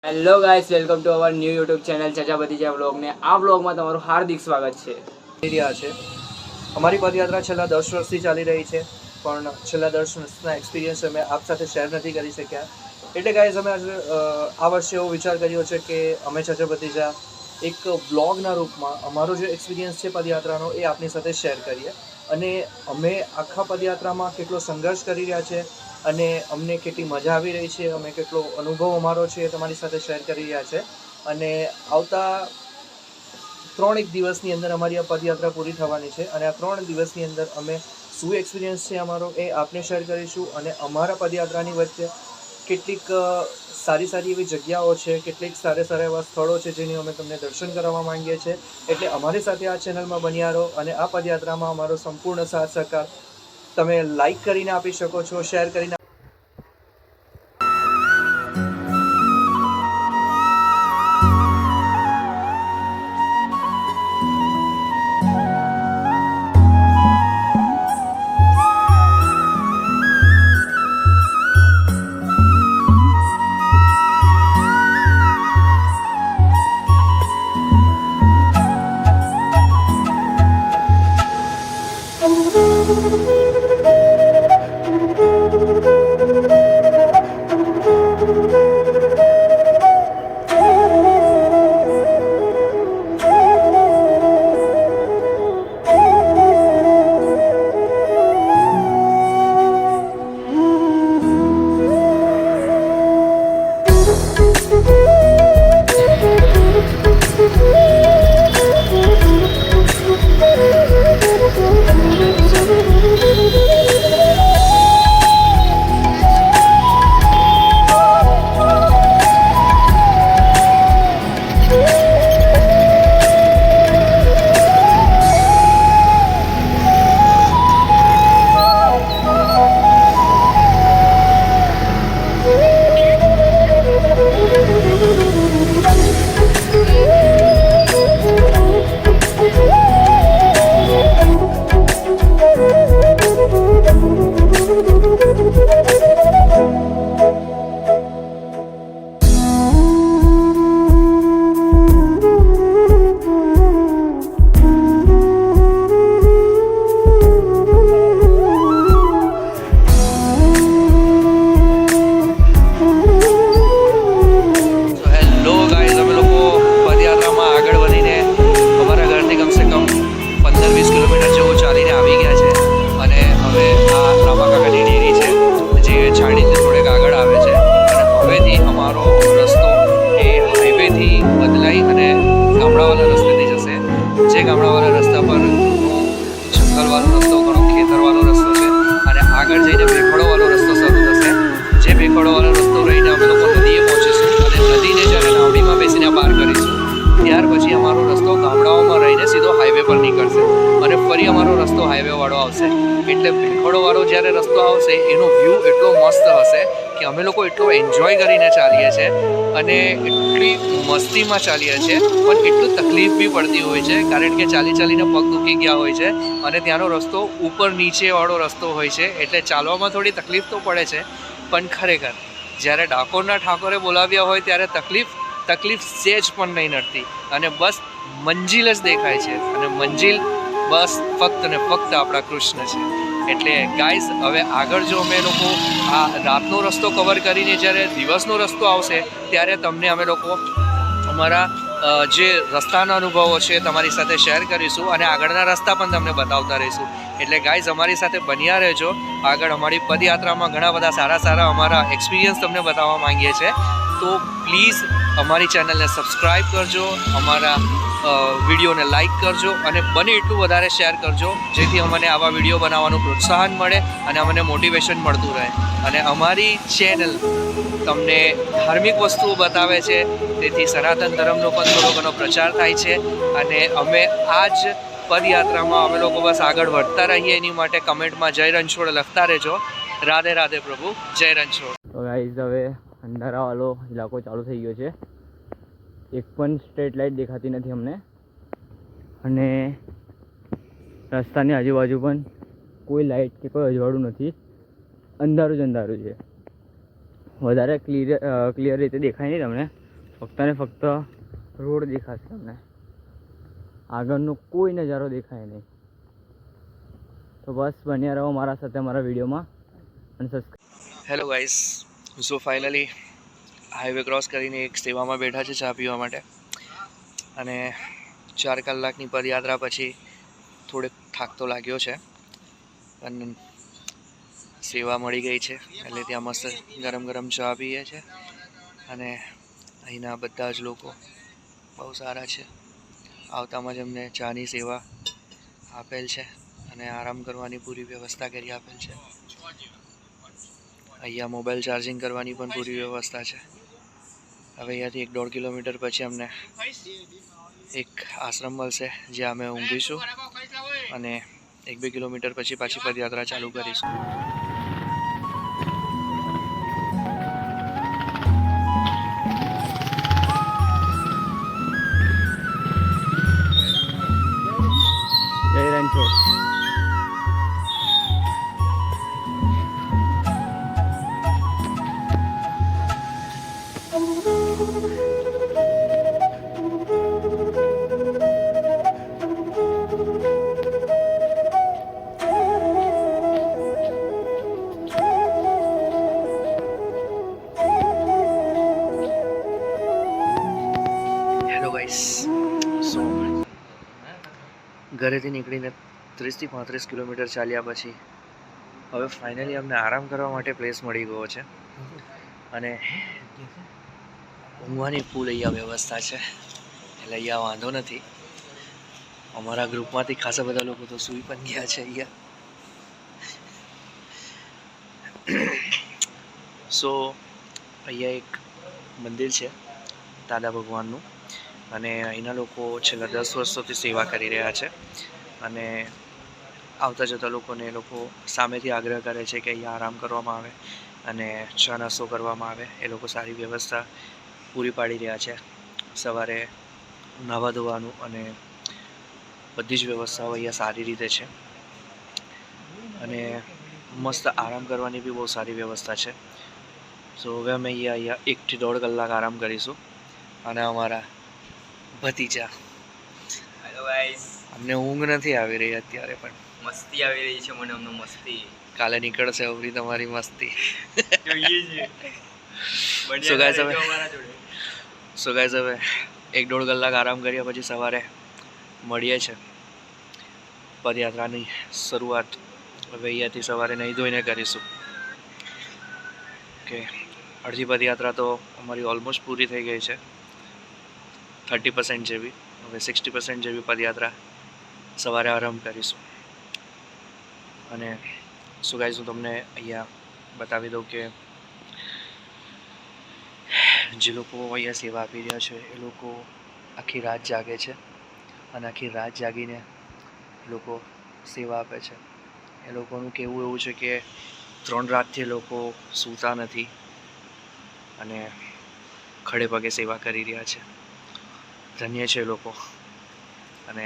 Hello guys, welcome to our new YouTube channel Chacha Bhatija vlog ને આ વ્લોગમાં તમારું હાર્દિક સ્વાગત છે. રહ્યા છે. અમારી પદયાત્રા છેલ્લા 10 વર્ષથી ચાલી રહી છે, પણ છેલ્લા 10 વર્ષના એક્સપિરિયન્સ અમે આપ સાથે શેર નથી કરી શક્યા. એટલે ગાઈઝ અમે આજે આ વર્ષે એવો વિચાર કર્યો છે કે અમે ચચા ભતીજા એક બ્લોગના રૂપમાં અમારો જે એક્સપિરિયન્સ છે પદયાત્રાનો એ આપની સાથે શેર કરીએ. અને અમે આખા પદયાત્રામાં કેટલો સંઘર્ષ કરી રહ્યા છે અને અમને કેટલી મજા આવી રહી છે, અમે કેટલો અનુભવ અમારો છે એ તમારી સાથે શેર કરી રહ્યા છે. અને આવતા 3 દિવસની અંદર અમારી આ પદયાત્રા પૂરી થવાની છે અને આ 3 દિવસની અંદર અમે શું એક્સપિરિયન્સ છે અમારો એ આપને શેર કરીશું. અને અમારા પદયાત્રાની વચ્ચે કેટલીક સારી એવી જગ્યાઓ છે, કેટલીક સારા એવા સ્થળો છે જેની અમે તમને દર્શન કરાવવા માંગીએ છીએ. એટલે અમારી સાથે આ ચેનલમાં બન્યા રહો અને આ પદયાત્રામાં અમારો સંપૂર્ણ સાથ સહકાર તમે લાઈક કરીને આપી શકો છો, શેર કરીને. ગામડાવાળા રસ્તા પર જંગલવાળો રસ્તો, ઘણો ખેતરવાળો રસ્તો છે અને આગળ જઈને ભેખડોવાળો રસ્તો શરૂ થશે. જે ભેખડોવાળો રસ્તો રહીને અમે લોકો નદીએ પહોંચીશું અને નદીને જ્યારે નાવડીમાં બેસીને પાર કરીશું ત્યાર પછી અમારો રસ્તો ગામડાઓમાં રહીને સીધો હાઈવે પર નીકળશે અને ફરી અમારો રસ્તો હાઈવેવાળો આવશે. એટલે ભેખડોવાળો જ્યારે રસ્તો આવશે એનો વ્યૂ એટલો મસ્ત હશે કે અમે લોકો એટલો એન્જોય કરીને ચાલીએ છીએ અને એટલી મસ્તીમાં ચાલીએ છીએ, પણ એટલું તકલીફ બી પડતી હોય છે કારણ કે ચાલીને પગ દુખી ગયા હોય છે અને ત્યાંનો રસ્તો ઉપર નીચેવાળો રસ્તો હોય છે. એટલે ચાલવામાં થોડી તકલીફ તો પડે છે, પણ ખરેખર જ્યારે ડાકોરના ઠાકોરે બોલાવ્યા હોય ત્યારે તકલીફ સેજ પણ નહીં નડતી અને બસ મંજિલ જ દેખાય છે અને મંજિલ બસ ફક્ત ને ફક્ત આપણા કૃષ્ણ છે. એટલે ગાઈઝ, હવે આગળ જો અમે લોકો આ રાતનો રસ્તો કવર કરીને જ્યારે દિવસનો રસ્તો આવશે ત્યારે તમને અમે લોકો અમારા જે રસ્તાના અનુભવો છે તમારી સાથે શેર કરીશું અને આગળના રસ્તા પણ તમને બતાવતા રહીશું. એટલે ગાઈઝ, અમારી સાથે બન્યા રહેજો. આગળ અમારી પદયાત્રામાં ઘણા બધા સારા અમારા એક્સપિરિયન્સ તમને બતાવવા માંગીએ છીએ. તો પ્લીઝ અમારી ચેનલને સબસ્ક્રાઈબ કરજો, અમારા વિડીયોને લાઈક કરજો અને બને એટલું વધારે શેર કરજો જેથી અમને આવા વિડીયો બનાવવાનું પ્રોત્સાહન મળે અને અમને મોટિવેશન મળતું રહે. અને અમારી ચેનલ તમને ધાર્મિક વસ્તુઓ બતાવે છે, તેથી સનાતન ધર્મનો પણ થોડો ઘણો પ્રચાર થાય છે અને અમે આ જ પદયાત્રામાં અમે લોકો બસ આગળ વધતા રહીએ એની માટે કમેન્ટમાં જય રણછોડ લખતા રહેજો. રાધે રાધે પ્રભુ, જય રણછોડ. તો ગાઈઝ, હવે અંધારાવાળો ઇલાકો ચાલુ થઈ ગયો છે. એક પણ સ્ટ્રેટ લાઇટ દેખાતી નથી અમને અને રસ્તાની આજુબાજુ પણ કોઈ લાઇટ કે કોઈ અજવાળું નથી. અંધારું જ અંધારું છે. વધારે ક્લિયર રીતે દેખાય નહીં તમને, ફક્ત ને ફક્ત રોડ દેખાશે તમને, આગળનો કોઈ નજારો દેખાય નહીં. તો બસ બન્યા રહો મારા સાથે મારા વિડીયોમાં અને subscribe. Hello guys, so finally highway cross કરીને એક સેવામાં બેઠા છે ચા પીવા માટે. અને 4 કલાકની પદયાત્રા પછી થોડોક થાક તો લાગ્યો છે, પણ સેવા મળી ગઈ છે એટલે ત્યાં મસ્ત ગરમ ગરમ ચા પીએ છે. અને અહીંના બધા જ લોકો બહુ સારા છે. આવતામાં જ અમને ચાની સેવા આપેલ છે અને આરામ કરવાની પૂરી વ્યવસ્થા કરી આપેલ છે. અહીંયા મોબાઈલ ચાર્જિંગ કરવાની પણ પૂરી વ્યવસ્થા છે. હવે અહીંયાથી 1-1.5 કિલોમીટર પછી અમને એક આશ્રમ મળશે જ્યાં અમે ઊંઘીશું અને 1-2 કિલોમીટર પછી પાછી પદયાત્રા ચાલુ કરીશું. જય રણછોડ. હેલો ગાઈસ, સો ઘરેથી નીકળીને 30-35 કિલોમીટર ચાલ્યા પછી હવે ફાઇનલી અમને આરામ કરવા માટે પ્લેસ મળી ગયો છે. અને ઊંઘવાની ફૂલ અહીંયા વ્યવસ્થા છે એટલે અહીંયા વાંધો નથી. અમારા ગ્રુપમાંથી ખાસા બધા લોકો તો સૂઈ પણ ગયા છે અહીંયા. સો અહીંયા એક મંદિર છે દાદા ભગવાનનું, અને અહીંના લોકો છેલ્લા 10 વર્ષોથી સેવા કરી રહ્યા છે. અને આવતા જતા લોકોને એ લોકો સામેથી આગ્રહ કરે છે કે અહીંયા આરામ કરવામાં આવે અને ચા નાસ્તો કરવામાં આવે. એ લોકો સારી વ્યવસ્થા પૂરી પાડી રહ્યા છે. સવારે નાહવા ધોવાનું અને બધી જ વ્યવસ્થાઓ અહીંયા સારી રીતે છે. અને મસ્ત આરામ કરવાની બી બહુ સારી વ્યવસ્થા છે. સો હવે અમે અહીંયા 1 થી 1.5 કલાક આરામ કરીશું. અને અમારા ભતીજા, હેલો ગાઈસ, અમને ઊંઘ નથી આવી રહી અત્યારે, પણ મસ્તી આવી રહી છે મને. અમને મસ્તી કાલે નીકળશે અવરી તમારી મસ્તી. જોઈએ છે. સો ગાઈસ હવે 1-1.5 કલાક આરામ કર્યા પછી સવારે મળીએ છે. પદયાત્રાની શરૂઆત હવે અહીંયાથી સવારે નહીં ધોઈને કરીશું. કે અડધી પદયાત્રા તો અમારી ઓલમોસ્ટ પૂરી થઈ ગઈ છે, 30% જેવી. હવે 60% જેવી પદયાત્રા સવારે આરંભ કરીશું. અને શું ગાઈસ, હું તમને અહીંયા બતાવી દઉં કે જે લોકો અહીંયા સેવા આપી રહ્યા છે એ લોકો આખી રાત જાગે છે અને આખી રાત જાગીને લોકો સેવા આપે છે. એ લોકોનું કહેવું એવું છે કે 3 રાતથી લોકો સૂતા નથી અને ખડે પગે સેવા કરી રહ્યા છે. ધન્ય છે લોકો. અને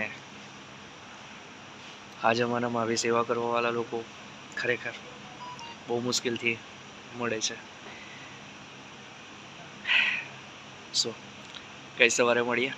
આ જમાનામાં આવી સેવા કરવાવાળા લોકો ખરેખર બહુ મુશ્કેલથી મળે છે. સો કઈ સવારે મળીએ.